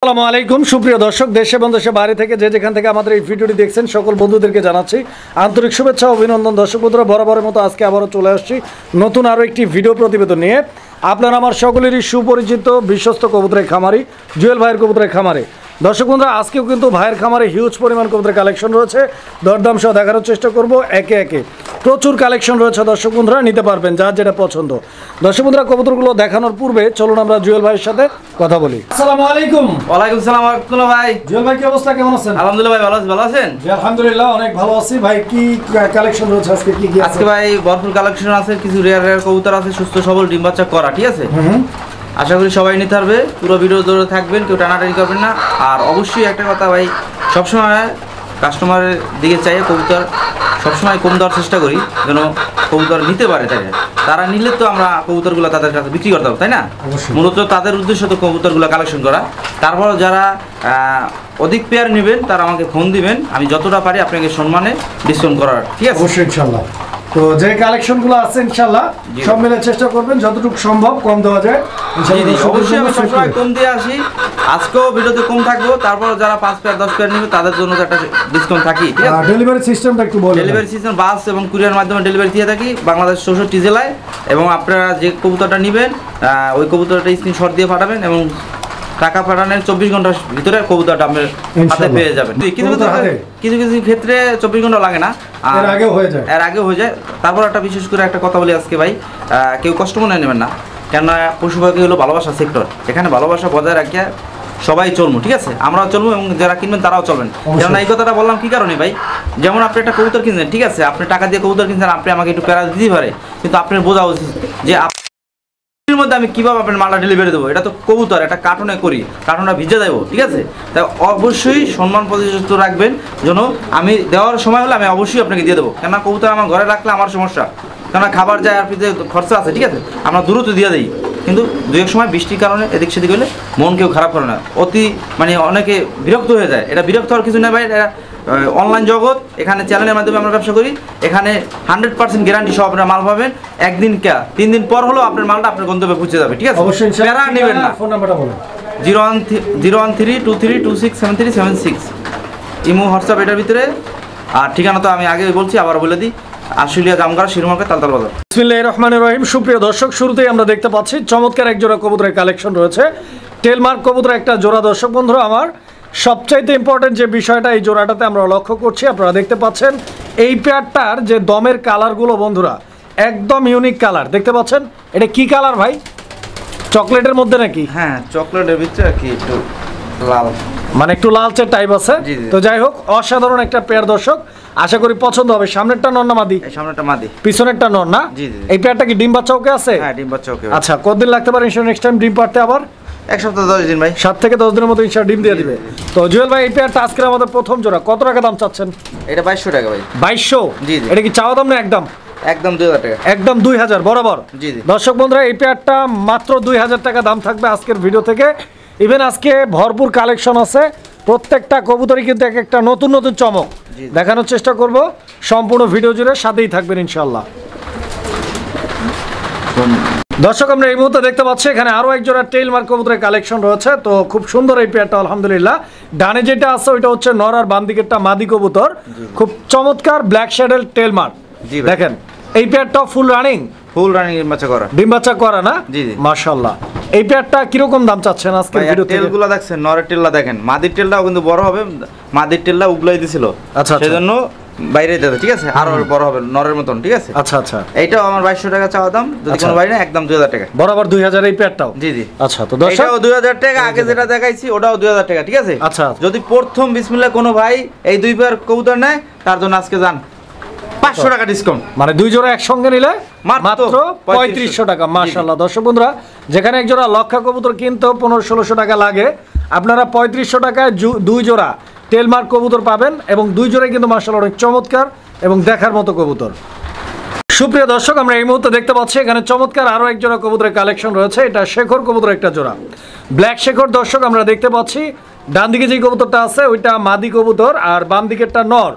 আসসালামু আলাইকুম সুপ্রিয় দর্শক, দেশে এবং দেশের বাইরে থেকে যে যেখান থেকে আমাদের এই ভিডিওটি দেখছেন সকল বন্ধুদেরকে জানাচ্ছি আন্তরিক শুভেচ্ছা ও অভিনন্দন। দর্শক বন্ধুরা, বরাবরের মতো আজকে আবারও চলে আসছি নতুন আরও একটি ভিডিও প্রতিবেদন নিয়ে। আপনারা আমার সকলেরই সুপরিচিত বিশ্বস্ত কবুতরের খামারি জুয়েল ভাইয়ের কবুতরের খামারে। দর্শক বন্ধুরা, আজকেও কিন্তু ভাইয়ের খামারে হিউজ পরিমাণ কবুতরের কালেকশন রয়েছে, দরদাম সহ দেখানোর চেষ্টা করব একে একে। প্রচুর কালেকশন রয়েছে দর্শক বন্ধুরা, নিতে পারবেন যার যেটা পছন্দ। দর্শক বন্ধুরা, কবুতরগুলো দেখানোর পূর্বে চলুন আমরা জুয়েল ভাইয়ের সাথে কথা বলি। আসসালামু আলাইকুম। ওয়ালাইকুম সালাম রাহমাতুল্লাহ। ভাই জুয়েল ভাই, কি অবস্থা, কেমন আছেন? আলহামদুলিল্লাহ ভাই, ভালো আছেন? জি আলহামদুলিল্লাহ, অনেক ভালো আছি ভাই। কি কালেকশন রয়েছে আজকে? কি আজকে ভাই ভরপুর কালেকশন আছে, কিছু রেয়ার কবুতর আছে, সুস্থ সবল ডিম বাচ্চা করা, ঠিক আছে? আশা করি সবাই নিতে পারবে। পুরো ভিডিও ধরে থাকবেন, কেউ টানাটানি করবেন না। আর অবশ্যই একটা কথা ভাই, সবসময় কাস্টমারের দিকে চাইয়ে কবুতর সবসময় কম দেওয়ার চেষ্টা করি, যেন কবুতর নিতে পারে। তারা নিলে তো আমরা কবুতরগুলো তাদের কাছে বিক্রি করতে পারবো, তাই না? মূলত তাদের উদ্দেশ্য তো কবুতরগুলো কালেকশন করা। তারপর যারা অধিক পেয়ার নেবেন তারা আমাকে ফোন দিবেন, আমি যতটা পারি আপনাকে সম্মানে ডিসকাউন্ট করার, ঠিক আছে? অবশ্যই ইনশাআল্লাহ। তো যে কালেকশনগুলো আছে ইনশাআল্লাহ সব মিলে চেষ্টা করবেন যতটুকু সম্ভব কম দেওয়া যায়। অবশ্যই আমি সবসময় কম দিয়ে আসি, আজকেও ভিডিওতে কম থাকবো। তারপর যারা 5 পেয়ার 10 পেয়ার নেবে তাদের জন্য একটা ডিসকাউন্ট থাকি, ঠিক আছে? ডেলিভারি সিস্টেমটা একটু বলুন। ডেলিভারি সিস্টেম বাস এবং কুরিয়ার মাধ্যমে ডেলিভারি দিয়ে থাকি বাংলাদেশ 64 জেলায়। এবং আপনারা যে কবুতরটা নেবেন ওই কবুতরটা স্ক্রিনশট দিয়ে পাঠাবেন এবং টাকা পাঠানোর 24 ঘন্টার ভিতরে কবুতরটা আপনার হাতে পেয়ে যাবেন। কিছু কিছু ক্ষেত্রে 24 ঘন্টা লাগে না, এর আগেও হয়ে যায়। তারপর একটা বিশেষ করে একটা কথা বলি আজকে ভাই, কেউ কষ্ট মনে নেবেন না, কেননা পশু পাখি হলো ভালোবাসা সেক্টর। এখানে ভালোবাসা বজায় রাখিয়া সবাই চলবো, ঠিক আছে? আমরাও চলবো এবং যারা কিনবেন তারাও চলবেন। কেননা এই কথাটা বললাম কি কারণে ভাই, যেমন আপনি একটা কবুতর কিনছেন, ঠিক আছে? আপনি টাকা দিয়ে কবুতর কিনছেন, আপনি আমাকে একটু প্যারা দিতে পারে, কিন্তু আপনার বোঝা উচিত যে মধ্যে আমি কিভাবে আপনার মালটা ডেলিভারি দেবো। এটা তো কবুতর, একটা কার্টুনে করি, কার্টুনটা ভিজে দেবো, ঠিক আছে? তাই অবশ্যই সম্মান প্রতিষ্ঠিত রাখবেন, যেন আমি দেওয়ার সময় হলে আমি অবশ্যই আপনাকে দিয়ে দেবো। কেননা কবুতর আমার ঘরে রাখলে আমার সমস্যা, কেননা খাবার যায় আর পিছনে খরচা আছে, ঠিক আছে? আমরা দ্রুত দিয়ে দিই, কিন্তু দু এক সময় বৃষ্টির কারণে এদিক সেদিক হলে মন কেউ খারাপ করে না, অতি অনেকে বিরক্ত হয়ে যায়। এটা বিরক্ত হওয়ার কিছু না ভাই, এটা অনলাইন জগৎ। এখানে চ্যানেলের মাধ্যমে আমরা ব্যবসা করি, এখানে 100% গ্যারান্টি সহ আপনার মাল পাবেন। একদিন 3 দিন পর হলেও আপনার মালটা আপনার গন্তব্যে পৌঁছে যাবে, ঠিক আছে? অবশ্যই প্যারা নেবেন না। ফোন নাম্বারটা বলুন। 01323267376 ইমো হোয়াটসঅ্যাপ এটার ভিতরে। আর ঠিকানা তো আমি আগে বলছি, আবার বলে দিই, আশুলিয়া জামগাড়া শিরোমার্কেট তালতাল বাজার। বিসমিল্লাহির রহমানির রহিম। সুপ্রিয় দর্শক, শুরুতেই আমরা দেখতে পাচ্ছি চমৎকার এক জোড়া কবুতরের কালেকশন রয়েছে, টেলমার্ক কবুতর একটা জোড়া। দর্শক বন্ধুরা, আমার সবচাইতে ইম্পর্টেন্ট যে বিষয়টা এই জোড়াটাতে আমরা লক্ষ্য করছি, আপনারা দেখতে পাচ্ছেন এই পেয়ারটার যে দমের কালারগুলো বন্ধুরা একদম ইউনিক কালার। দেখতে পাচ্ছেন এটা কি কালার ভাই? চকলেটের মধ্যে নাকি? হ্যাঁ, চকলেটের ভিতরে আর কি একটু লাল, মানে একটু লালচে টাইপ আছে। তো যাই হোক, অসাধারণ একটা পেয়ার দর্শক, আশা করি পছন্দ হবে। সামনেরটা নর না মাদি? সামনেরটা মাদি, পিছনেরটা নর না? এই পেয়ারটা কি ডিম বাচ্চা ওকে আছে? হ্যাঁ, ডিম বাচ্চা ওকে। আচ্ছা, কতদিন লাগতে পারে নেক্সট টাইম ডিম পারতে? আবার 1 সপ্তাহ 10 দিন ভাই, 7 থেকে 10 দিনের মতো ইনশাআল্লাহ ডিম দিয়ে দিবে। তো জুয়েল ভাই, এই পেয়ারটা আজকে আমাদের প্রথম জোড়া, কত টাকা দাম চাচ্ছেন? এটা 2200 টাকা ভাই। 2200? জি। এটা কি চাওয়া দাম না একদম? একদম 2000 টাকা। একদম 2000 বরাবর? জি। দর্শক বন্ধুরা, এই পেয়ারটা মাত্র 2000 টাকা দাম থাকবে আজকের ভিডিও থেকে। ইভেন আজকে ভরপুর কালেকশন আছে, প্রত্যেকটা কবুতরই কিন্তু এক একটা নতুন নতুন চমক দেখানোর চেষ্টা করব। সম্পূর্ণ ভিডিও জুড়ে সাথেই থাকবেন ইনশাআল্লাহ। দর্শক, আমরা এই মুহূর্তে দেখতে পাচ্ছি এখানে আরো এক জোড়া টেলমার্ক কবুতরের কালেকশন রয়েছে। তো খুব সুন্দর এই পেয়ারটা আলহামদুলিল্লাহ। ডানে যেটা আছে ওইটা হচ্ছে নর, আর বাম দিকেরটা মাদি কবুতর। খুব চমৎকার ব্ল্যাক শ্যাডেল টেলমার্ক। দেখেন এই পেয়ারটা ফুল রানিং ডিম বাচ্চা করা না? জি। মাশাআল্লাহ। এই পেয়ারটা কিরকম দাম চাচ্ছেন আজকের ভিডিওতে? টেলগুলো দেখছেন, নরের টেলটা দেখেন, মাদির টেলটাও কিন্তু বড় হবে। মাদির টেলটা উগলাই দিছিল, আচ্ছা, সেজন্য বাইরে যেতে, ঠিক আছে? আরো বড় হবে নরের মতন, ঠিক আছে? আচ্ছা আচ্ছা। এইটাও আমার 2200 টাকা চাওয়া দাম, যদি কোনো বাইরে না একদম 2000 টাকা। বরাবর 2000 এই পেয়ারটাও? জি। আচ্ছা, তো দর্শক এটাও 2000 টাকা, আগে যেটা দেখাইছি ওটাও 2000 টাকা, ঠিক আছে? আচ্ছা। যদি প্রথম বিসমিল্লাহ কোনো ভাই এই 2 পেয়ার কবুতর নেয়, তার জন্য আজকে যান 500 টাকা ডিসকাউন্ট। মানে 2 জোড়া একসঙ্গে নিলে মাত্র 3500 টাকা। মাশাআল্লাহ। দর্শক বন্ধুরা, যেখানে এক জোড়া লক্ষা কবুতর কিনতেও 1500-1600 টাকা লাগে, আপনারা 3500 টাকায় 2 জোড়া টেলমার্ক কবুতর পাবেন, এবং 2 জোড়াই কিন্তু মাশাআল্লাহ অনেক চমৎকার এবং দেখার মতো কবুতর। সুপ্রিয় দর্শক, আমরা এই মুহূর্তে দেখতে পাচ্ছি এখানে চমৎকার আরো এক জোড়া কবুতরের কালেকশন রয়েছে। এটা শেখর কবুতর একটা জোড়া, ব্ল্যাক শেখর। দর্শক, আমরা দেখতে পাচ্ছি ডান দিকে যে কবুতরটা আছে ওইটা মাদি কবুতর, আর বাম দিকেরটা নর।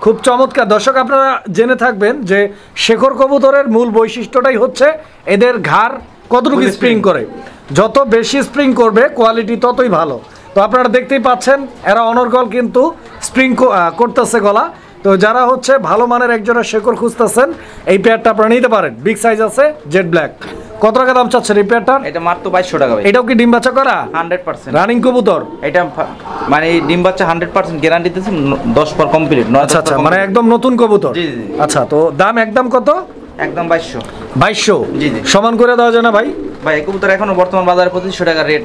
খুব চমৎকার। দর্শক, আপনারা জেনে থাকবেন যে শেখর কবুতরের মূল বৈশিষ্ট্যটাই হচ্ছে এদের ঘাড় কতটুকু স্প্রিং করে। যত বেশি স্প্রিং করবে কোয়ালিটি ততই ভালো। তো আপনারা দেখতেই পাচ্ছেন এরা অনর্গল কিন্তু স্প্রিং করতেছে গলা। তো যারা হচ্ছে ভালো মানের একজনের শেকড় খুঁজতেছেন এই পেয়ারটা আপনারা নিতে পারেন। বিগ সাইজ আছে, জেড ব্ল্যাক। কত টাকা দাম চাচ্ছেন এই পেয়ারটার? এটা মাত্র 2200 টাকা ভাই। এটাও কি ডিম বাচ্চা করা? 100% রানিং কবুতর। এটা মানে ডিম বাচ্চা 100% গ্যারান্টি দিতেছি, 10 পর কমপ্লিট। আচ্ছা আচ্ছা, মানে একদম নতুন কবুতর। জি জি। আচ্ছা, তো দাম একদম কত? একদম 2200। 2200? জি জি। সমান করে দেওয়া যায় না ভাই? ভাই এই কবুতর এখনো বর্তমান বাজারে 2500 টাকা রেট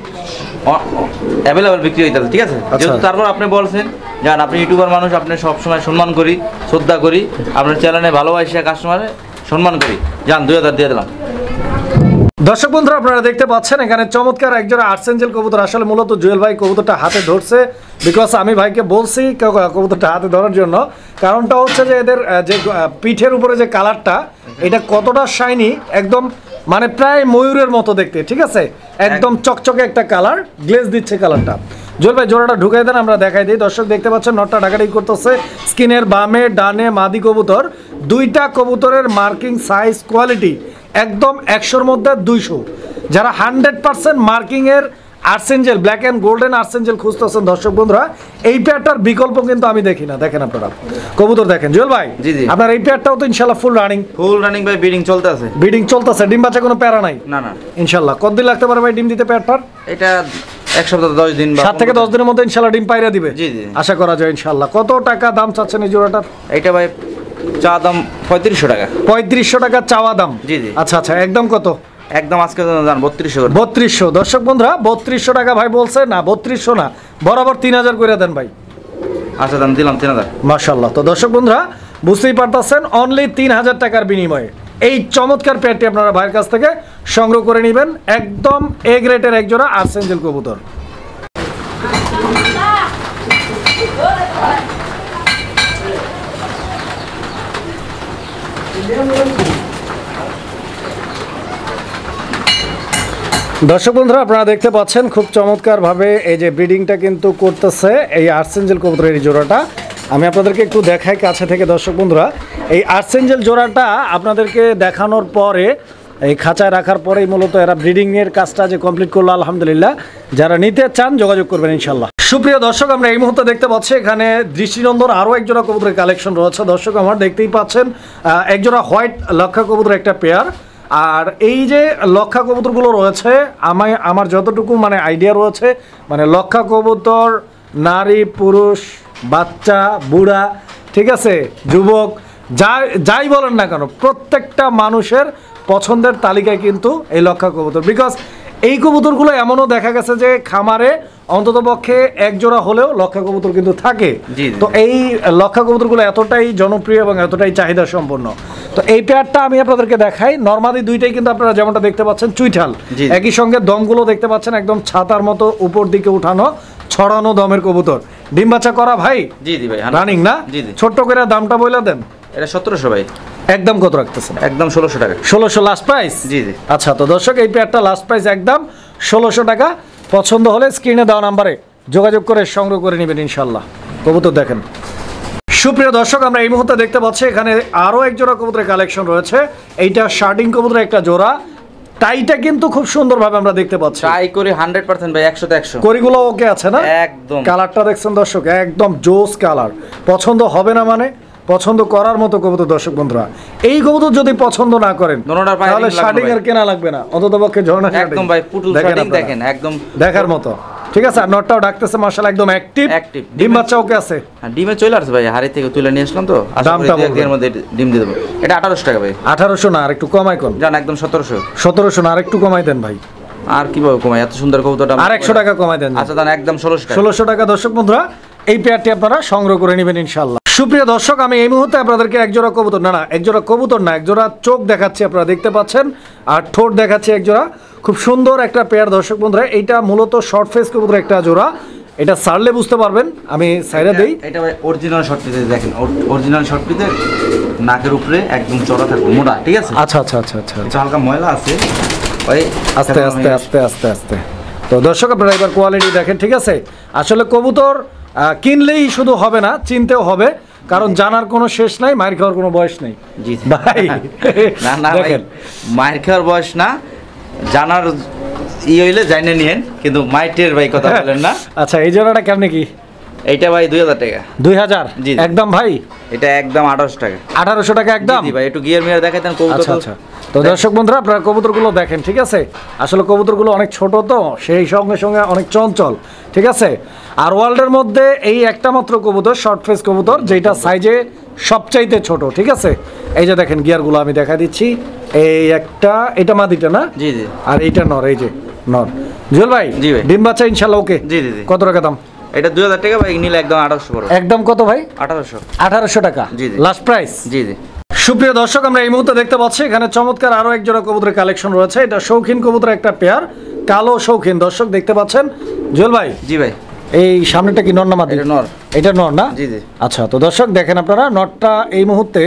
অ্যাভেলেবল বিক্রি হইতেছে, ঠিক আছে? যেহেতু তারপর আপনি বলছেন জান আপনি ইউটিউবার মানুষ, আপনি সবসময় সম্মান করি, শ্রদ্ধা করি, আপনার চ্যানেলে ভালোবাসা কাস্টমারে সম্মান করি, জান 2000 দিয়ে দিলাম। দর্শক বন্ধুরা আপনারা দেখতে পাচ্ছেন এখানে চমৎকার একজোড়া আর্সেঞ্জেল কবুতর। আসলে মূলত জুয়েল ভাই কবুতরটা হাতে ধরছে, বিকজ আমি ভাইকে বলছি কবুতরটা হাতে ধরার জন্য। কারণটা হচ্ছে যে এদের যে পিঠের উপরে যে কালারটা, এটা কতটা শাইনি, একদম মানে প্রায় ময়ূরের মতো দেখতে, ঠিক আছে? একদম চকচকে একটা কালার, গ্লেজ দিচ্ছে কালারটা। জুয়েল ভাই জোড়াটা ঢুকাই দেন, আমরা দেখাই দিই। দর্শক দেখতে পাচ্ছেন নটটা ঢাকাঢাকি করতেছে। স্কিনের বামে ডানে মাদি কবুতর, দুইটা কবুতরের মার্কিং সাইজ কোয়ালিটি একদম 100-র মধ্যে 200। যারা 100% মার্কিংয়ের আর্সেঞ্জেল, ব্ল্যাক অ্যান্ড গোল্ডেন আর্সেঞ্জেল খুঁজতেছেন দর্শক বন্ধুরা, এই পেয়ারটার বিকল্প কিন্তু আমি দেখি না। দেখেন আপনারা কবুতর দেখেন জুয়েল ভাই। জি জি। আপনার এই পেয়ারটাও তো ইনশাল্লাহ ফুল রানিং? ফুল রানিং ভাই, ব্রিডিং চলতেছে। ব্রিডিং চলতেছে, ডিম বাচ্চা কোনো প্যারা নাই? না না ইনশাল্লাহ। কতদিন লাগতে পারে ভাই ডিম দিতে পেয়ারটার? এটা 1 সপ্তাহ 10 দিন, 7 থেকে 10 দিনের মধ্যে ইনশাল্লাহ ডিম পাইরা দিবে। জি জি। আশা করা যায় ইনশাল্লাহ। কত টাকা দাম চাচ্ছেন এই জোড়াটার? এটা ভাই চা দাম 3500 টাকা। 3500 টাকা চাওয়া দাম? জি জি। আচ্ছা আচ্ছা, একদম কত? একদম আজকে জান 3200 করে। 3200। দর্শক বন্ধুরা 3200 টাকা ভাই বলছে না, 3200 না, বরাবর 3000 করে দেন ভাই। আচ্ছা দাম দিলাম 3000। মাশাআল্লাহ। তো দর্শক বন্ধুরা বুঝতেই পারতেছেন অনলি 3000 টাকার বিনিময়ে এই চমৎকার পেয়ারটি আপনারা ভাইয়ের কাছ থেকে সংগ্রহ করে নেবেন। একদম এ গ্রেডের একজোড়া আর্সেঞ্জেল কবুতর। দর্শক বন্ধুরা আপনারা দেখতে পাচ্ছেন খুব চমৎকারভাবে এই যে ব্রিডিংটা কিন্তু করতেছে এই আর্সেঞ্জেল কবুতরের এই জোড়াটা। আমি আপনাদেরকে একটু দেখাই কাছে থেকে। দর্শক বন্ধুরা এই আর্সেঞ্জেল জোড়াটা আপনাদেরকে দেখানোর পরে, এই খাঁচায় রাখার পরেই মূলত এরা ব্রিডিংয়ের কাজটা যে কমপ্লিট করলো আলহামদুলিল্লাহ। যারা নিতে চান যোগাযোগ করবেন ইনশাল্লাহ। সুপ্রিয় দর্শক আমরা এই মুহূর্তে দেখতে পাচ্ছি এখানে দৃষ্টিনন্দন আরও একজোড়া কবুতরের কালেকশন রয়েছে। দর্শক আমার দেখতেই পাচ্ছেন একজোড়া হোয়াইট লক্ষা কবুতর একটা পেয়ার। আর এই যে লক্ষা কবুতরগুলো রয়েছে আমার যতটুকু মানে আইডিয়া রয়েছে, মানে লক্ষা কবুতর নারী পুরুষ বাচ্চা বুড়া, ঠিক আছে, যুবক, যাই বলেন না কেন, প্রত্যেকটা মানুষের পছন্দের তালিকায় কিন্তু এই লক্ষা কবুতর। বিকজ এই কবুতরগুলো এমনও দেখা গেছে যে খামারে অন্ততপক্ষে এক জোড়া হলেও লক্ষা কবুতর কিন্তু থাকে। তো এই লক্ষা কবুতরগুলো এতটাই জনপ্রিয় এবং এতটাই চাহিদা সম্পন্ন। তো এই পেয়ারটা আমি আপনাদেরকে দেখাই। নরমালি দুইটাই কিন্তু আপনারা যেমনটা দেখতে পাচ্ছেন চুইঠাল, একই সঙ্গে দমগুলো দেখতে পাচ্ছেন একদম ছাতার মতো উপর দিকে উঠানো ছড়ানো দমের কবুতর। ডিম বাচ্চা করা ভাই? জি জি ভাই, রানিং না? ছোট্ট করে দামটা বলে দেন। এটা 1700 ভাই। একদম কত রাখতেছেন? একদম 1600 টাকা। 1600 লাস্ট প্রাইস? জি জি। আচ্ছা, তো দর্শক এই পেয়ারটা লাস্ট প্রাইস একদম 1600 টাকা। পছন্দ হলে স্ক্রিনে দেওয়া নাম্বারে যোগাযোগ করে সংগ্রহ করে নেবেন ইনশাল্লাহ। কবুতর দেখেন। সুপ্রিয় দর্শক আমরা এই মুহূর্তে দেখতে পাচ্ছি এখানে আরও এক জোড়া কবুতরের কালেকশন রয়েছে। এইটা শার্টিং কবুতরের একটা জোড়া। টাইটা কিন্তু খুব সুন্দরভাবে আমরা দেখতে পাচ্ছি। ট্রাই করি 100% ভাই, 100 তে 100। করিগুলো ওকে আছে না? একদম। কালারটা দেখছেন দর্শক, একদম জোস কালার। পছন্দ হবে না মানে পছন্দ করার মতো কবুতর। দর্শক বন্ধুরা এই কবুতর যদি পছন্দ না করেন তাহলে শার্টিং এর কেনা লাগবে না, অন্ততপক্ষে ঝর্ণা শার্টিং। একদম ভাই, পুতুল শার্টিং দেখেন, একদম দেখার মতো। ঠিক আছে, আর নটটাও ডাকতেছে মাশাআল্লাহ, একদম অ্যাক্টিভ। ডিম বাচ্চা ওকে আছে? হ্যাঁ, ডিমে চলে আসছে ভাই, হাড়ি থেকে তুলে নিয়ে আসলাম তো। দামটা এর মধ্যে ডিম দিয়ে দেব। এটা 1800 টাকা ভাই। 1800 না, আর একটু কমাই কোন? জান একদম 1700। 1700 না, আর একটু কমাই দেন ভাই। আর কিভাবে কমাই, এত সুন্দর কবুতরটা। আর 100 টাকা কমাই দেন। আচ্ছা দান একদম 1600 টাকা। 1600 টাকা। দর্শক বন্ধুরা এই পেয়ারটি আপনারা সংগ্রহ করে নেবেন ইনশাআল্লাহ। সুপ্রিয় দর্শক আমি এই মুহূর্তে আপনাদেরকে একজোড়া কবুতর, না একজোড়া কবুতর না, একজোড়া চোখ দেখাচ্ছি, আপনারা দেখতে পাচ্ছেন, আর ঠোঁট দেখাচ্ছি একজোড়া। খুব সুন্দর একটা পেয়ার দর্শক বন্ধুরা। এইটা মূলত শর্ট ফেস কবুতর একটা জোড়া। এটা সারলে বুঝতে পারবেন, আমি সাইরা দেই। এটা ভাই অরিজিনাল শর্ট পিতে দেখেন, অরিজিনাল শর্ট পিতে নাকের উপরে একদম চড়া থাকবে, মোটা, ঠিক আছে? আচ্ছা আচ্ছা আচ্ছা আচ্ছা, হালকা ময়লা আছে ওই আস্তে আস্তে আস্তে আস্তে আস্তে। তো দর্শক আপনারা এবার কোয়ালিটি দেখেন, ঠিক আছে? আসলে কবুতর কিনলেই শুধু হবে না, চিনতেও হবে, কারণ জানার কোনো শেষ নাই, মায়ের খাওয়ার কোনো বয়স নেই। জি ভাই না না দেখেন, মায়ের খাওয়ার বয়স না, জানার হইলে জানে নিয়েন, কিন্তু মাইটের ভাই কথা বলেন না। আচ্ছা, এই জোড়াটা কেমনে কি? এইটা ভাই 2000 টাকা। 2000 জি। একদম ভাই? এটা একদম 1800 টাকা। 1800 টাকা একদম? জি ভাই, একটু গিয়ার মিয়ার দেখাইতেন কবুতর। আচ্ছা আচ্ছা, তো দর্শক বন্ধুরা আপনারা কবুতরগুলো দেখেন, ঠিক আছে? আসলে কবুতরগুলো অনেক ছোট, তো সেই সঙ্গে সঙ্গে অনেক চঞ্চল, ঠিক আছে? আর ওয়ার্ল্ডের মধ্যে এই একটা মাত্র কবুতর, শর্ট ফেস কবুতর, যেটা সাইজে সবচাইতে ছোট, ঠিক আছে? এই যে দেখেন গিয়ারগুলো আমি দেখা দিচ্ছি। এই একটা, এটা মাদিটা না? জি জি। আর এইটা নর, এই যে নর। জুয়েল ভাই, জি ভাই। ডিম বাচ্চা ইনশাল্লাহ ওকে? জি জি জি। কত টাকা দাম? এটা 2000 টাকা ভাই, নিলে একদম 1800 পড়বে। একদম কত ভাই? 1800। 1800 টাকা জি জি। Last price? জি জি। সুপ্রিয় দর্শক, আমরা এই মুহূর্তে দেখতে পাচ্ছি এখানে চমৎকার আরো এক জোড়া কবুতরের কালেকশন রয়েছে। এটা শৌখিন কবুতরের একটা পেয়ার, কালো শৌখিন। দর্শক দেখতে পাচ্ছেন। জুয়েল ভাই, জি ভাই। এই সামনেটা কি নর না মাদি? এটা নর। এটা নর না? জি জি। আচ্ছা, তো দর্শক দেখেন আপনারা, নরটা এই মুহূর্তে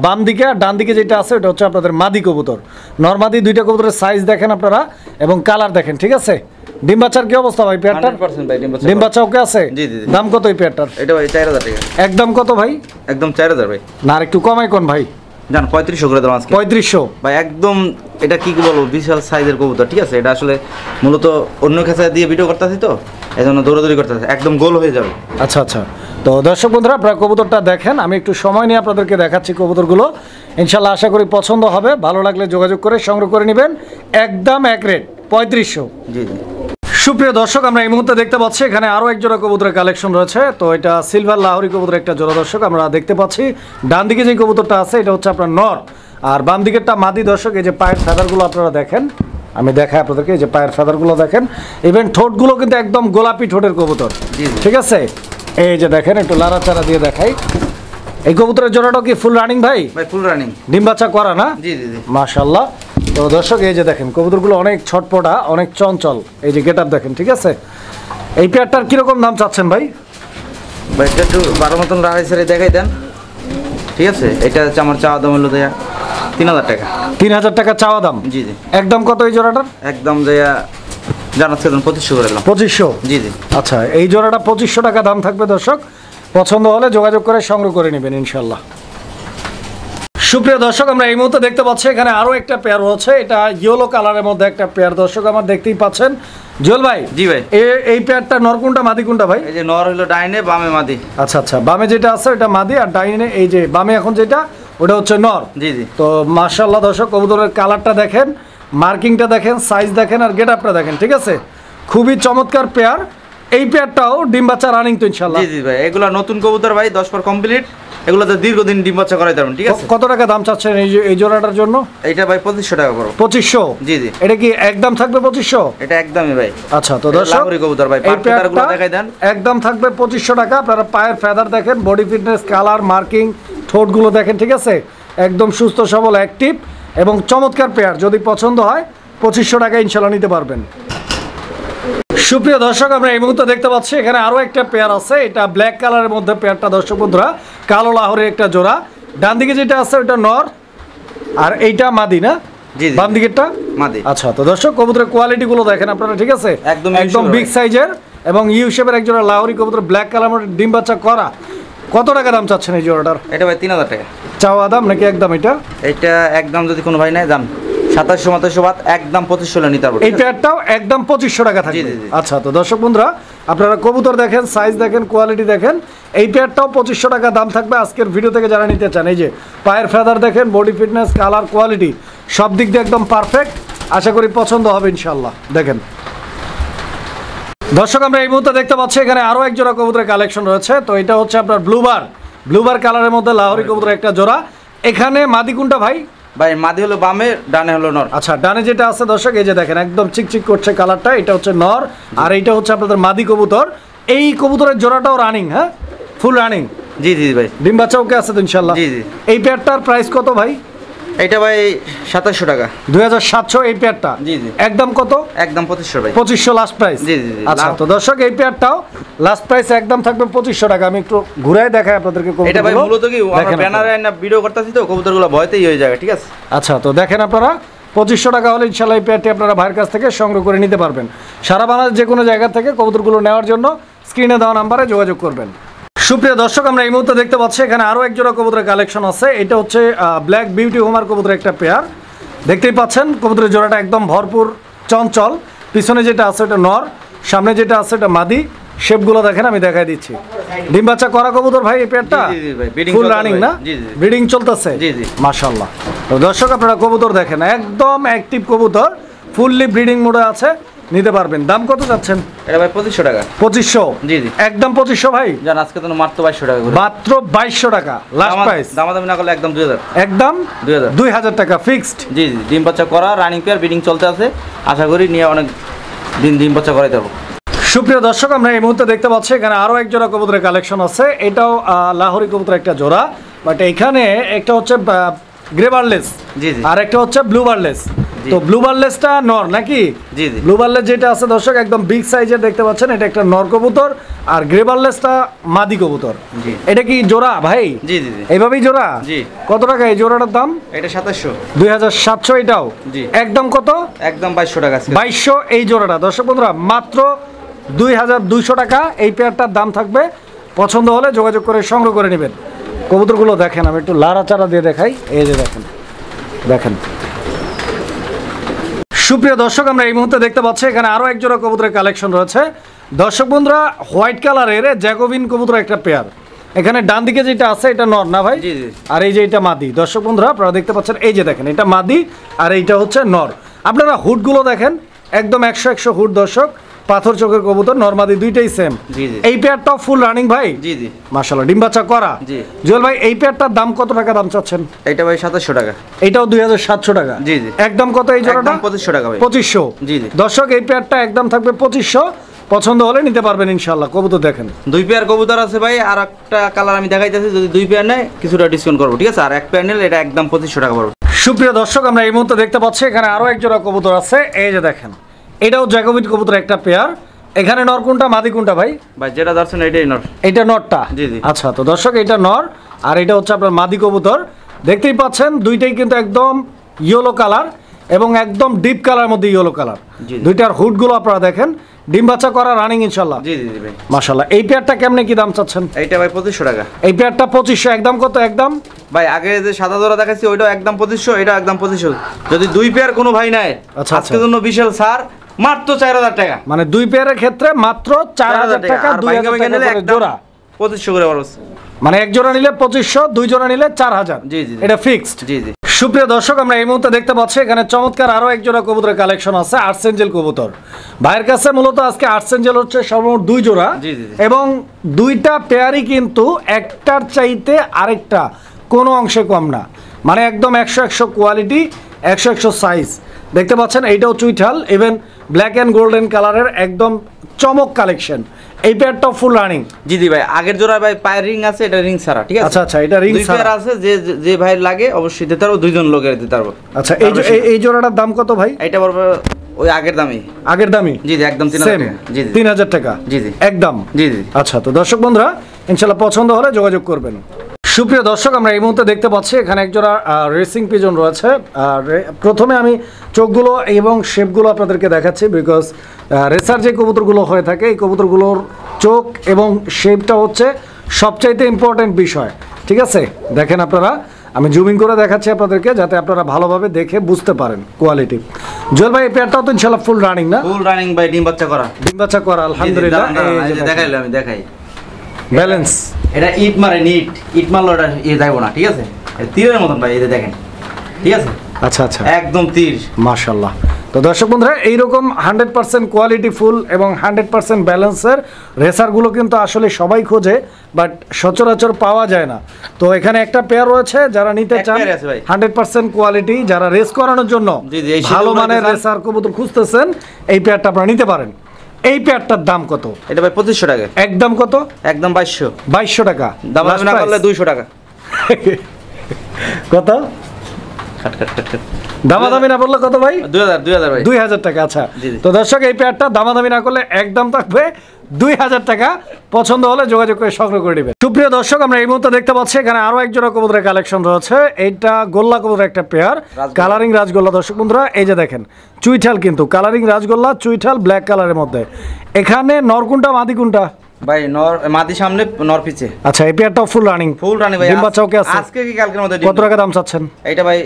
বাম দিকে, আর ডান দিকে যেটা আছে ওটা হচ্ছে আপনাদের মাদি কবুতর। নর মাদি দুইটা কবুতরের সাইজ দেখেন আপনারা এবং কালার দেখেন, ঠিক আছে? ডিম বাচ্চার কি অবস্থা ভাই পেয়ারটার? 100% ভাই ডিম বাচ্চা। ডিম বাচ্চা ওকে আছে? জি জি জি। দাম কত এই পেয়ারটার? এটা ভাই 4000 টাকা। একদম কত ভাই? একদম 4000 ভাই। না, আর একটু কমাই কোন ভাই? জান 3500 করে দাম আজকে। 3500 ভাই একদম, এটা কি বলবো, বিশাল সাইজের কবুতর, ঠিক আছে? এটা আসলে মূলত অন্য খেসা দিয়ে ভিডিও করতেছি, তো এই জন্য দৌড়াদৌড়ি করতেছে, একদম গোল হয়ে যাবে। আচ্ছা আচ্ছা, তো দর্শক বন্ধুরা আপনারা কবুতরটা দেখেন, আমি একটু সময় নিয়ে আপনাদেরকে দেখাচ্ছি কবুতরগুলো। ইনশাল্লাহ আশা করি পছন্দ হবে, ভালো লাগলে যোগাযোগ করে সংগ্রহ করে নেবেন। একদম এক রেট 3500। জি জি। সুপ্রিয় দর্শক, আমরা এই মুহূর্তে দেখতে পাচ্ছি এখানে আরো এক জোড়া কবুতরের কালেকশন রয়েছে। তো এটা সিলভার লাহোরি কবুতরের একটা জোড়া। দর্শক আমরা দেখতে পাচ্ছি ডান দিকে যে কবুতরটা আছে এটা হচ্ছে আপনার নর, আর বাম দিকেরটা মাদি। দর্শক এই যে পায়ের ফেদারগুলো আপনারা দেখেন, আমি দেখাই আপনাদেরকে, এই যে পায়ের ফেদারগুলো দেখেন। ইভেন ঠোঁটগুলো কিন্তু একদম গোলাপি ঠোঁটের কবুতর, ঠিক আছে? এই যে দেখেন, একটু লাড়াচাড়া দিয়ে দেখাই। এই কবুতরের জোড়াটা কি ফুল রানিং ভাই? ভাই ফুল রানিং। ডিম বাচ্চা করা না? জি জি জি। মাশাআল্লাহ। তো দর্শক এই যে দেখেন কবুতরগুলো অনেক ছটপটা, অনেক চঞ্চল। এই যে গেটআপ দেখেন, ঠিক আছে? এই পেয়ারটার কিরকম দাম চাচ্ছেন ভাই? ভাই এটা একটু 12 মতন রাখাই সারে দেখাই দেন, ঠিক আছে? এটা হচ্ছে আমার চাওয়া দাম হলো দেয়া 3000 টাকা। 3000 টাকা চাওয়া দাম? জি জি। একদম কত এই জোড়াটার? একদম দেয়া জানাচ্ছে 2500 করে দিলাম। 2500? জি জি। আচ্ছা, এই জোড়াটা 2500 টাকা দাম থাকবে। দর্শক পছন্দ হলে যোগাযোগ করে সংগ্রহ করে নেবেন ইনশাল্লাহ। সুপ্রিয় দর্শক, আমরা এই মুহূর্তে দেখতে পাচ্ছি এখানে আরো একটা পেয়ার হচ্ছে। এটা ইয়েলো কালারের মধ্যে একটা পেয়ার। দর্শক আমার দেখতেই পাচ্ছেন। জুয়েল ভাই, জি ভাই। এই পেয়ারটা নর কোনটা মাদি কোনটা ভাই? এই যে নর হলো ডাইনে, বামে মাদি। আচ্ছা আচ্ছা, বামে যেটা আছে ওটা মাদি, আর ডাইনে এই যে বামে এখন যেটা ওটা হচ্ছে নর। জি জি। তো মাশাআল্লাহ দর্শক, কবুতরের কালারটা দেখেন, মার্কিংটা দেখেন, সাইজ দেখেন, আর গেটআপটা দেখেন, ঠিক আছে? খুবই চমৎকার পেয়ার। এই পেয়ারটাও ডিম বাচ্চা রানিং তো ইনশাআল্লাহ? জি জি ভাই, এগুলা নতুন কবুতর ভাই, 10 পর কমপ্লিট। এগুলোতে দীর্ঘদিন ডিম বাচ্চা করাই পারবেন, ঠিক আছে? কত টাকা দাম চাচ্ছেন এই জোড়াটার জন্য? এইটা ভাই 2500 টাকা পড়ো। 2500? জি জি। এটা কি একদম থাকবে 2500? এটা একদমই ভাই। আচ্ছা, তো দর্শক লাহোরি কবুতর ভাই, এই পেয়ারগুলো দেখাই দেন। একদম থাকবে 2500 টাকা। আপনারা পায়ের ফেদার দেখেন, বডি ফিটনেস, কালার, মার্কিং, ঠোঁটগুলো দেখেন, ঠিক আছে? একদম সুস্থ সবল, অ্যাক্টিভ এবং চমৎকার পেয়ার। যদি পছন্দ হয় 2500 টাকা ইনশাল্লাহ নিতে পারবেন। সুপ্রিয় দর্শক, আমরা এই মুহূর্তে দেখতে পাচ্ছি এখানে আরো একটা পেয়ার আছে। এটা ব্ল্যাক কালারের মধ্যে পেয়ারটা। দর্শক বন্ধুরা, কালো লাহোরের একটা জোড়া। ডান দিকে যেটা আছে ওটা নর, আর এইটা মাদি না? জি জি। বাম দিকেরটা মাদি। আচ্ছা, তো দর্শক কবুতরের কোয়ালিটি গুলো দেখেন আপনারা, ঠিক আছে? একদম একদম বিগ সাইজের এবং ইউ শেপের এক জোড়া লাহোরি কবুতর, ব্ল্যাক কালার ডিম বাচ্চা করা। কত টাকা দাম চাচ্ছেন এই জোড়াটার? এটা ভাই 3000 টাকা। চাওয়া দাম নাকি একদম? এটা একদম, যদি কোনো ভাই নেয় দাম 2700 বাদ, একদম 2500 নিতে পারবো। এই পেয়ারটাও একদম 2500 টাকা থাকবে। জি, জি, জি। আচ্ছা, তো দর্শক বন্ধুরা আপনারা কবুতর দেখেন, সাইজ দেখেন, কোয়ালিটি দেখেন। এই পেয়ারটাও 2500 টাকা দাম থাকবে আজকের ভিডিও থেকে যারা নিতে চান। এই যে পায়ের ফেদার দেখেন, বডি ফিটনেস, কালার, কোয়ালিটি সব দিক দিয়ে একদম পারফেক্ট। আশা করি পছন্দ হবে ইনশাল্লাহ। দেখেন দর্শক, আমরা এই মুহূর্তে দেখতে পাচ্ছি এখানে আরো এক জোড়া কবুতরের কালেকশন রয়েছে। তো এটা হচ্ছে আপনার ব্লুবার কালারের মধ্যে লাহোরি কবুতরের একটা জোড়া। এখানে মাদি কোনটা ভাই? ভাই মাদি হলো বামে, ডানে হলো নর। আচ্ছা, ডানে যেটা আছে দর্শক এই যে দেখেন, একদম চিকচিক করছে কালারটা, এটা হচ্ছে নর, আর এইটা হচ্ছে আপনাদের মাদি কবুতর। এই কবুতরের জোড়াটাও রানিং? হ্যাঁ, ফুল রানিং? জি জি ভাই। ডিম বাচ্চা ওকে আছে তো ইনশাল্লাহ? জি জি। এই পেয়ারটার প্রাইস কত ভাই? এটা ভাই 2700 টাকা। 2700 এই পেয়ারটা? জি জি। একদম কত? একদম 2500 ভাই। 2500 লাস্ট প্রাইস? জি জি জি। আচ্ছা, তো দর্শক এই পেয়ারটাও লাস্ট প্রাইস একদম থাকবে 2500 টাকা। আমি একটু ঘুরাই দেখাই আপনাদেরকে কবুতরগুলো। এটা ভাই মূলত কি আমরা ব্যানারে না ভিডিও করতেছি, তো কবুতরগুলো ভয়তেই হয়ে যায়, ঠিক আছে? আচ্ছা, তো দেখেন আপনারা 2500 টাকা হলে ইনশাল্লাহ এই পেয়ারটি আপনারা ভাইয়ের কাছ থেকে সংগ্রহ করে নিতে পারবেন। সারা বাংলাদেশ যে কোনো জায়গা থেকে কবুতরগুলো নেওয়ার জন্য স্ক্রিনে দেওয়া নাম্বারে যোগাযোগ করবেন। সুপ্রিয় দর্শক, আমরা এই মুহূর্তে দেখতে পাচ্ছি এখানে আরো এক জোড়া কবুতরের কালেকশন আছে। এটা হচ্ছে ব্ল্যাক বিউটি হোমার কবুতরের একটা পেয়ার। দেখতেই পাচ্ছেন কবুতরের জোড়াটা একদম ভরপুর চঞ্চল। পিছনে যেটা আছে এটা নর, সামনে যেটা আছে এটা মাদি। শেপগুলো দেখেন, আমি দেখাই দিচ্ছি। ডিম বাচ্চা করা কবুতর ভাই এই পেয়ারটা জি, জি ভাই, breeding ফুল চলতেছে রানিং ভাই। না? জি, জি। ব্রিডিং চলতেছে, জি, জি। মাশাআল্লাহ। তো দর্শক আপনারা কবুতর দেখেন, একদম অ্যাক্টিভ কবুতর, ফুললি ব্রিডিং মোডে আছে, নিতে পারবেন। দাম কত যাচ্ছেন? এটা ভাই 2500 টাকা। 2500? জি, জি। একদম 2500 ভাই? জান আজকে তো মাত্র 2200 টাকা করে। মাত্র 2200 টাকা লাস্ট প্রাইস। দামাদামি না করলে একদম 2000। একদম 2000। 2000 টাকা ফিক্সড। জি জি, ডিম বাচ্চা করা রানিং পেয়ার, ব্রিডিং চলতে আছে, আশা করি নিয়ে অনেক দিন ডিম বাচ্চা করাইতে পারবো। সুপ্রিয় দর্শক, আমরা এই মুহূর্তে দেখতে পাচ্ছি এখানে আরো এক জোড়া কবুতরের কালেকশন আছে। এটাও লাহোরি কবুতর একটা জোড়া, বাট এখানে একটা হচ্ছে গ্রে বার্লেস, জি, জি। আর একটা হচ্ছে ব্লু বার্লেস। জি। তো ব্লু বার্লেসটা নর নাকি? জি, জি। ব্লু বার্লেস যেটা আছে দর্শক একদম বিগ সাইজের দেখতে পাচ্ছেন, এটা একটা নর কবুতর, আর গ্রে বার্লেসটা মাদি কবুতর। জি। এটা কি জোড়া ভাই? জি, জি, জি। এইভাবেই জোড়া? জি। কত টাকা এই জোড়াটার দাম? এটা 2700। 2700 এটাও? জি। একদম কত? একদম 2200 টাকা আজকে। 2200 এই জোড়াটা। দর্শক বন্ধুরা মাত্র 2200 টাকা এই পেয়ারটার দাম থাকবে। পছন্দ হলে যোগাযোগ করে সংগ্রহ করে নেবেন। কবুতরগুলো দেখেন, আমি একটু লাড়াচাড়া দিয়ে দেখাই। এই যে দেখেন, দেখেন। সুপ্রিয় দর্শক, আমরা এই মুহূর্তে দেখতে পাচ্ছি এখানে আরো এক জোড়া কবুতরের কালেকশন রয়েছে। দর্শক বন্ধুরা, হোয়াইট কালারের জ্যাকোবিন কবুতর একটা পেয়ার। এখানে ডান দিকে যেটা আছে এটা নর না ভাই? জি, জি। আর এই যে এটা মাদি। দর্শক বন্ধুরা আপনারা দেখতে পাচ্ছেন, এই যে দেখেন এটা মাদি আর এইটা হচ্ছে নর। আপনারা হুডগুলো দেখেন, একদম 100 হুড দর্শক, পাথর চোখের কবুতর, নরমাদি দুইটাই সেম। জি, জি। এই পেয়ারটাও ফুল রানিং ভাই? জি, জি। মাশাআল্লাহ, ডিম বাচ্চা করা। জি। জুয়েল ভাই এই পেয়ারটার দাম কত টাকা দাম চাচ্ছেন? এটা ভাই 2700 টাকা। এটাও 2700 টাকা? জি, জি। একদম কত এই জোড়াটা? একদম 2500 টাকা ভাই। 2500? জি, জি। দর্শক এই পেয়ারটা একদম থাকবে 2500, পছন্দ হলে নিতে পারবেন ইনশাআল্লাহ। কবুতর দেখেন, দুই পেয়ার কবুতর আছে ভাই, আর একটা কালার আমি দেখাইতেছি, যদি দুই পেয়ার নেয় কিছুটা ডিসকাউন্ট করবো, ঠিক আছে? আর এক পেয়ার নিলে এটা একদম 2500 টাকা পড়বে। সুপ্রিয় দর্শক, আমরা এই মুহূর্তে দেখতে পাচ্ছি এখানে আরো এক জোড়া কবুতর আছে। এই যে দেখেন, এটাও জ্যাকোবিন কবুতর একটা পেয়ার। এখানে নর কোনটা মাদি কোনটা ভাই? ভাই যেটা ধরছেন এটাই নর। এটা নরটা? জি, জি। আচ্ছা, তো দর্শক এটা নর আর এটা হচ্ছে আপনার মাদি কবুতর। দেখতেই পাচ্ছেন দুইটাই কিন্তু একদম ইয়েলো কালার এবং একদম ডিপ কালার মধ্যে ইয়েলো কালার। জি, জি। দুইটার হুডগুলো আপনারা দেখেন, ডিম বাচ্চা করা রানিং ইনশাআল্লাহ। জি, জি, জি ভাই। মাশাআল্লাহ। এই পেয়ারটা কেমনে কি দাম চাচ্ছেন? এইটা ভাই 2500 টাকা। এই পেয়ারটা 2500। একদম কত? একদম ভাই আগে যে সাদা দোরা দেখাচ্ছি ওইটাও একদম 2500, এটা একদম 2500। যদি দুই পেয়ার কোনো ভাই নেয়, আচ্ছা, আজকের জন্য বিশাল ছাড়, মাত্র 4000 টাকা। মানে দুই পেয়ারের ক্ষেত্রে মাত্র 4000 টাকা, আর 2000 ভাইঙ্গা টাকা নিলে করে একদম জোড়া। 2500 করে খরচ। মানে এক জোড়া নিলে 2500, দুই জোড়া নিলে 4000। জি, জি, জি। এটা ফিক্সড। জি, জি। সুপ্রিয় দর্শক, আমরা এই মুহূর্তে দেখতে পাচ্ছি এখানে চমৎকার আরো এক জোড়া কবুতরের কালেকশন আছে। আর্সেঞ্জেল কবুতর ভাইয়ের কাছে মূলত আজকে আর্সেঞ্জেল হচ্ছে সর্বমোট দুই জোড়া। জি, জি, জি। এবং দুইটা পেয়ারই কিন্তু একটার চাইতে আরেকটা কোনো অংশে কম না। মানে একদম 100 কোয়ালিটি, 100 সাইজ। দেখতে পাচ্ছেন এইটাও চুইঠাল, ইভেন ব্ল্যাক অ্যান্ড গোল্ডেন কালারের একদম চমক কালেকশন। এই পেয়ারটাও ফুল রানিং? জি, জি ভাই। আগের জোড়া ভাই পায়ের রিং আছে, এটা রিং ছাড়া, ঠিক আছে? আচ্ছা, আচ্ছা, এটা রিং দুই পেয়ার ছাড়া আছে, যে যে ভাই লাগে অবশ্যই দিতে পারবো, দুইজন লোকের দিতে পারবো। আচ্ছা, এই জোড়াটার দাম কত ভাই? এটা পড়বে ওই আগের দামই। আগের দামই? জি, জি, একদম 3000 সেম টাকা। জি, জি। 3000 টাকা? জি, জি। একদম? জি, জি। আচ্ছা, তো দর্শক বন্ধুরা ইনশাআল্লাহ পছন্দ হলে যোগাযোগ করবেন। সুপ্রিয় দর্শক, আমরা এই মুহূর্তে দেখতে পাচ্ছি এখানে একজোড়া রেসিং পিজন রয়েছে। প্রথমে আমি চোখগুলো এবং শেপগুলো আপনাদেরকে দেখাচ্ছি, বিকজ রেসার যে কবুতরগুলো হয়ে থাকে এই কবুতরগুলোর চোখ এবং শেপটা হচ্ছে সবচাইতে ইম্পর্টেন্ট বিষয়, ঠিক আছে? দেখেন আপনারা, আমি জুমিং করে দেখাচ্ছি আপনাদেরকে যাতে আপনারা ভালোভাবে দেখে বুঝতে পারেন কোয়ালিটি। জুয়েল ভাই এই পেয়ারটাও তো ইনশাআল্লাহ ফুল রানিং না? ফুল রানিং ভাই, ডিম বাচ্চা করা। ডিম বাচ্চা করা আলহামদুলিল্লাহ। এই যে দেখাইলে আমি দেখাই ব্যালেন্স। এটা ইট মারে, ইট মারলো এটা যাইবো না, ঠিক আছে? তীরের মতন ভাই, এই যে দেখেন, ঠিক আছে? আচ্ছা, আচ্ছা, একদম তীর। মাশাআল্লাহ। তো দর্শক বন্ধুরা, এইরকম 100% কোয়ালিটি ফুল এবং 100% ব্যালেন্সের রেসারগুলো কিন্তু আসলে সবাই খোঁজে, বাট সচরাচর পাওয়া যায় না। তো এখানে একটা পেয়ার রয়েছে, যারা নিতে এক চান পেয়ার আছে ভাই। 100% কোয়ালিটি, যারা রেস করানোর জন্য জি, জি, এই ভালো শিডিউল মানের রাখতে চান। রেসার কবুতর খুঁজতেছেন, এই পেয়ারটা আপনারা নিতে পারেন। এই পেয়ারটার দাম কত? এটা ভাই 2500 টাকা। একদম কত? একদম 2200। 2200 টাকা? দাম Last না price? করলে 200 টাকা। কত? কাট কাট কাট কাট। দামাদামি না বললে কত ভাই? 2000 ভাই। 2000 টাকা। আচ্ছা, জি, জি। তো দর্শক এই পেয়ারটা দামাদামি না করলে একদম থাকবে 2000 টাকা। পছন্দ হলে যোগাযোগ করে সংগ্রহ করে নেবেন। সুপ্রিয় দর্শক, আমরা এই মুহূর্তে দেখতে পাচ্ছি এখানে আরো এক জোড়া কবুতরের কালেকশন রয়েছে। এইটা গোল্লা কবুতরের একটা পেয়ার, কালারিং রাজগোল্লা। দর্শক বন্ধুরা এই যে দেখেন, চুইঠাল কিন্তু কালারিং রাজগোল্লা, চুইঠাল ব্ল্যাক কালারের মধ্যে। এখানে নর কোনটা মাদি কোনটা ভাই? নর মাদি সামনে, নর পিছে। আচ্ছা, এই পেয়ারটাও ফুল রানিং? ফুল রানিং ভাই। ডিম বাচ্চা ওকে আছে? আজকে কি কালকের মধ্যে? কত টাকা দাম চাচ্ছেন? এইটা ভাই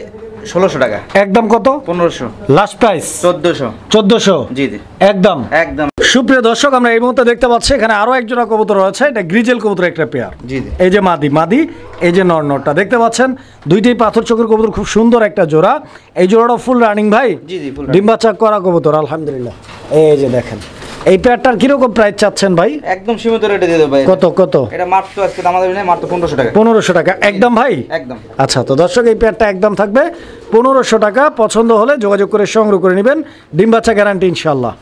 1600 টাকা। একদম কত? 1500। Last price 1400। 1400। জি জি একদম। একদম। সুপ্রিয় দর্শক, আমরা এই মুহূর্তে দেখতে পাচ্ছি এখানে আরো এক জোড়া কবুতর রয়েছে। এটা গ্রিজেল কবুতর একটা পেয়ার। জি জি। এই যে মাদি, এই যে নরটা দেখতে পাচ্ছেন, দুইটাই পাথর চোখের কবুতর, খুব সুন্দর একটা জোড়া। এই জোড়াটা ফুল রানিং ভাই। জি জি ফুল। ডিম বাচ্চা করা কবুতর আলহামদুলিল্লাহ। এই যে দেখেন, এই পেয়ারটার কিরকম প্রাইস চাচ্ছেন ভাই? একদম সীমিত রেটে দিয়ে দেব ভাই। কত? এটা মাত্র আজকে দাম আমাদের নেই, মাত্র 1500 টাকা। 1500 টাকা একদম ভাই। একদম। আচ্ছা, তো দর্শক এই পেয়ারটা একদম থাকবে 1500 টাকা। পছন্দ হলে যোগাযোগ করে সংগ্রহ করে নেবেন, ডিম বাচ্চা গ্যারান্টি ইনশাআল্লাহ।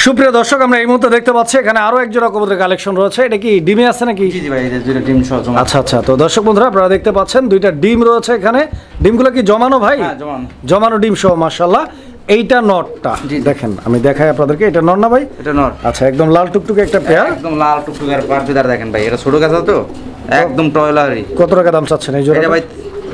সুপ্রিয় দর্শক, আমরা এই মুহূর্তে দেখতে পাচ্ছি এখানে আরো এক জোড়া কবুতরের কালেকশন রয়েছে। এটা কি ডিমে আছে নাকি? জি জি ভাই, এই যে দুইটা ডিম সহ জমা। আচ্ছা, তো দর্শক বন্ধুরা আপনারা দেখতে পাচ্ছেন দুইটা ডিম রয়েছে এখানে। ডিমগুলো কি জমানো ভাই? হ্যাঁ জমানো। জমানো ডিম সহ মাশাআল্লাহ। এইটা নটটা দেখেন, আমি দেখাই আপনাদেরকে। এটা নর না ভাই? এটা নর। আচ্ছা, একদম লাল টুকটুকে একটা পেয়ার। একদম লাল টুকটুকে আর পারফিদার দেখেন ভাই, এটা ছোট গাছ তো একদম টয়লারি। কত টাকা দাম চাচ্ছেন এই জোড়া? এটা ভাই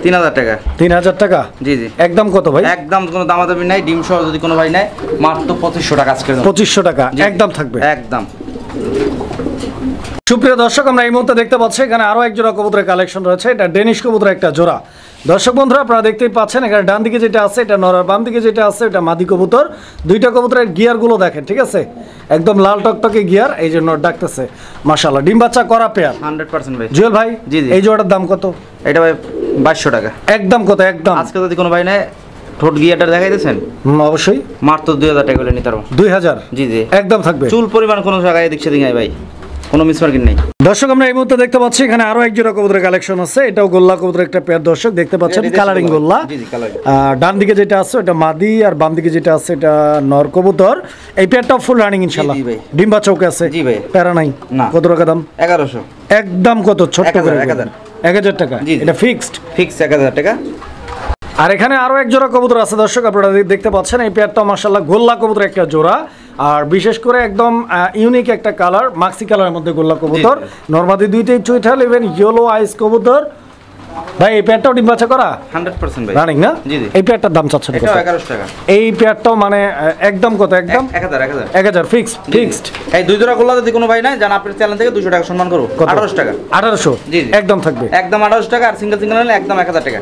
3000 টাকা। 3000 টাকা? জি জি। একদম কত ভাই? একদম কোনো দামাদামি নাই, ডিম সহ যদি কোনো ভাই নেয় মাত্র 2500 টাকা আজকে। 2500 টাকা একদম থাকবে। একদম। সুপ্রিয় দর্শক, আমরা এই মুহূর্তে দেখতে পাচ্ছি এখানে আরো এক জোড়া কবুতরের কালেকশন রয়েছে। এটা ডেনিশ কবুতরের একটা জোড়া। দর্শক বন্ধুরা আপনারা দেখতেই পাচ্ছেন এখানে ডান দিকে যেটা আছে এটা নর, আর বাম দিকে যেটা আছে এটা মাদি কবুতর। দুইটা কবুতরের গিয়ার গুলো দেখেন, ঠিক আছে, একদম লাল টকটকে গিয়ার। এই যে নর ডাকতেছে মাশাআল্লাহ, ডিম বাচ্চা করা পেয়ার 100% ভাই। জুয়েল ভাই, জি জি। এই জোড়াটার দাম কত? এটা ভাই 2200 টাকা। একদম কত? একদম আজকে যদি কোনো ভাই নেয়, ঠোঁট গিয়ারটা দেখাই দিয়েছেন, অবশ্যই মাত্র 2000 টাকা হলে নিতে পারবো। 2000? জি জি একদম থাকবে। চুল পরিমাণ কোনো জায়গায় দেখছে দিন ভাই, কোনো মিসমার্কিং নেই। দর্শক, আমরা এই মুহূর্তে দেখতে পাচ্ছি এখানে আরো এক জোড়া কবুতরের কালেকশন আছে। এটাও গোল্লা কবুতরের একটা পেয়ার। দর্শক দেখতে পাচ্ছেন কালারিং গোল্লা। জি জি কালারিং। ডান দিকে যেটা আছে এটা মাদি, আর বাম দিকে যেটা আছে এটা নর কবুতর। এই পেয়ারটাও ফুল রানিং ইনশাআল্লাহ। জি ভাই। ডিম বাচ্চা ওকে আছে? জি ভাই। প্যারা নাই? না। কত টাকা দাম? 1100। একদম কত? ছোট্ট করে 1000। 1000 টাকা? জি জি। এটা ফিক্সড? ফিক্স 1000 টাকা। আর এখানে আরো এক জোড়া কবুতর আছে দর্শক, আপনারা দেখতে পাচ্ছেন। এই পেয়ারটাও মাশাআল্লাহ গোল্লা কবুতর একটা জোড়া, আর বিশেষ করে একদম ইউনিক একটা কালার, মাক্সি কালারের মধ্যে গোল্লা কবুতর। নরমাদি দুইটাই চুইঠাল, ইভেন ইয়েলো আইস কবুতর। ভাই এই পেয়ারটাও ডিম বাচ্চা করা 100% ভাই। রানিং না? জি জি। এই পেয়ারটার দাম চাচ্ছেন কত? এটা 1100 টাকা। এই পেয়ারটাও মানে একদম কত? একদম 1000 1000 ফিক্সড। এই দুই জোড়া গোল্লা যদি কোনো ভাই নেয়, জান আপনার চ্যানেল থেকে 200 টাকা সম্মান করব। 1800 টাকা। 1800? জি জি। একদম থাকবে। একদম 1800 টাকা। আর সিঙ্গেল নিলে একদম 1000 টাকা।